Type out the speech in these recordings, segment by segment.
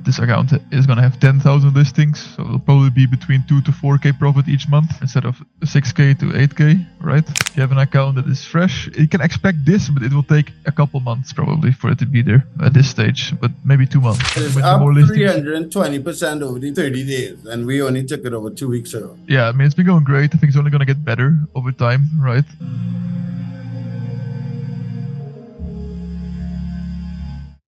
this account is going to have 10,000 listings, so it'll probably be between 2 to 4k profit each month instead of 6k to 8k, right? If you have an account that is fresh, you can expect this, but it will take a couple months probably for it to be there at this stage, but maybe 2 months. It's up 320% over the 30 days, and we only took it over 2 weeks ago. Yeah, I mean, it's been going great. I think it's only going to get better over time, right?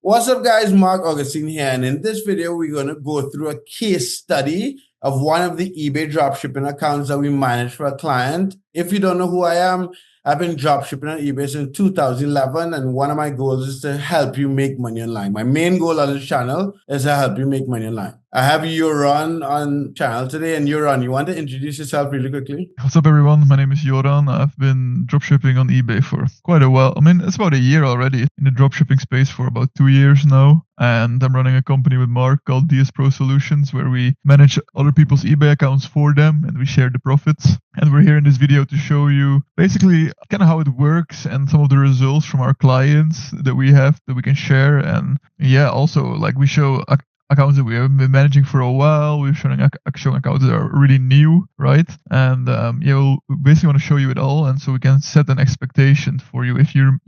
What's up, guys? Marc Augustine here, and in this video, we're going to go through a case study of one of the eBay dropshipping accounts that we manage for a client. If you don't know who I am, I've been dropshipping on eBay since 2011, and one of my goals is to help you make money online. My main goal on this channel is to help you make money online. I have Joran on channel today, and Joran, you want to introduce yourself really quickly? What's up, everyone? My name is Joran. I've been dropshipping on eBay for quite a while. I mean, it's about a year already in the dropshipping space, for about 2 years now. And I'm running a company with Marc called DS Pro Solutions, where we manage other people's eBay accounts for them and we share the profits. And we're here in this video to show you basically kind of how it works and some of the results from our clients that we have that we can share. And yeah, also like we show accounts that we have been managing for a while. We're showing accounts that are really new, right? And yeah, we'll basically want to show you it all, and so we can set an expectation for you if you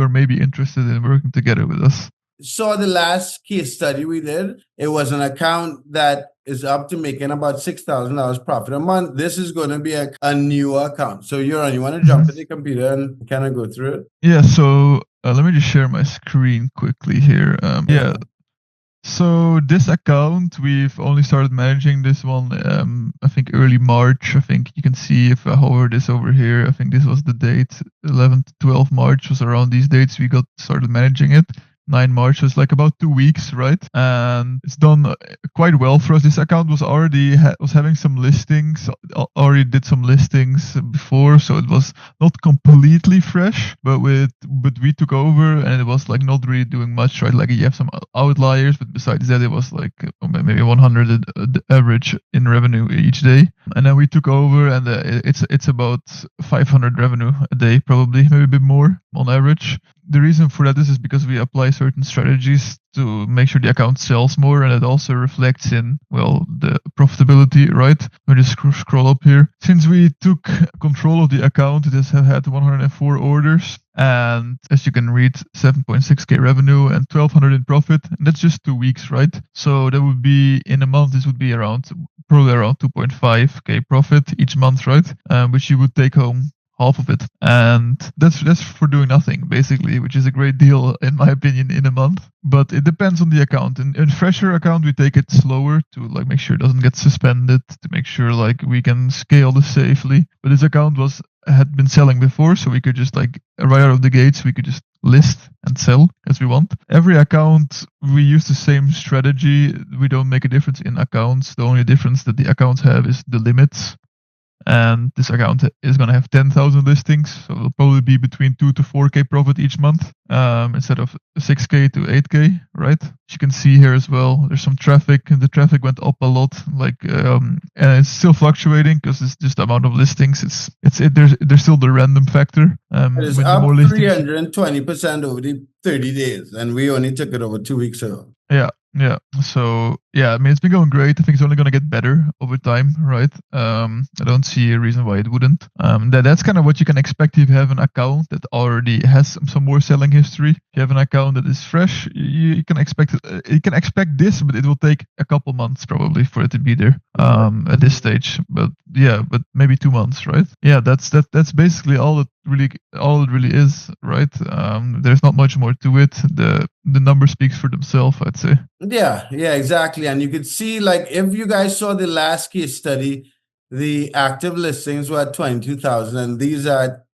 are maybe interested in working together with us. So the last case study we did, it was an account that is up to making about $6,000 profit a month. This is going to be a new account. So you want to jump to the computer and kind of go through it? Yeah. So let me just share my screen quickly here. Yeah. So this account, we've only started managing this one, I think early March. I think you can see if I hover this over here, I think this was the date, 11 to 12 March was around these dates we got started managing it. 9 March was like about 2 weeks, right? And it's done quite well for us. This account was already was having some listings, already did some listings before, so it was not completely fresh. But we took over, and it was like not really doing much, right? Like you have some outliers, but besides that, it was like maybe 100 average in revenue each day. And then we took over, and it's about 500 revenue a day, probably maybe a bit more on average. The reason for that is because we apply certain strategies to make sure the account sells more, and it also reflects in, well, the profitability, right? Let me just scroll up here. Since we took control of the account, it has had 104 orders, and as you can read, 7.6k revenue and 1,200 in profit, and that's just 2 weeks, right? So that would be, in a month, this would be probably around 2.5k profit each month, right? Which you would take home half of it, and that's for doing nothing basically, which is a great deal in my opinion in a month. But it depends on the account. In fresher account, we take it slower to like make sure it doesn't get suspended, to make sure like we can scale this safely. But this account had been selling before, so we could just like right out of the gates we could just list and sell as we want. Every account we use the same strategy. We don't make a difference in accounts. The only difference that the accounts have is the limits. And this account is going to have 10,000 listings, so it'll probably be between 2 to 4k profit each month instead of 6k to 8k, right? As you can see here as well, there's some traffic. The traffic went up a lot, and it's still fluctuating because it's just the amount of listings. There's still the random factor. It is up 320% over the 30 days, and we only took it over 2 weeks ago. Yeah. So yeah, I mean, it's been going great. I think it's only going to get better over time, right? I don't see a reason why it wouldn't. That's kind of what you can expect if you have an account that already has some more selling history. If you have an account that is fresh, you can expect it. You can expect this, but it will take a couple months probably for it to be there at this stage. But maybe 2 months, right? Yeah, that's basically all it really is, right? There's not much more to it. The number speaks for themselves, I'd say. Yeah, exactly. And you could see, like, if you guys saw the last case study, the active listings were at 22,000, and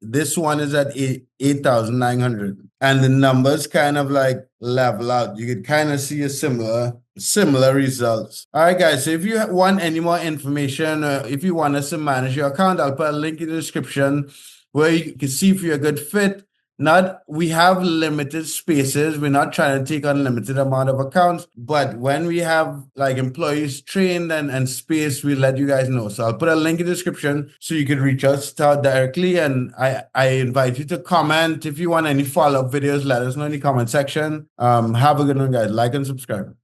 this one is at 8,900, and the numbers kind of like level out. You could kind of see a similar results. All right, guys. So if you want any more information, if you want us to manage your account, I'll put a link in the description where you can see if you're a good fit. We have limited spaces. We're not trying to take unlimited amount of accounts, but when we have like employees trained and space, we let you guys know. So I'll put a link in the description so you can reach us directly. And I invite you to comment. If you want any follow-up videos, let us know in the comment section. Have a good one, guys. Like and subscribe.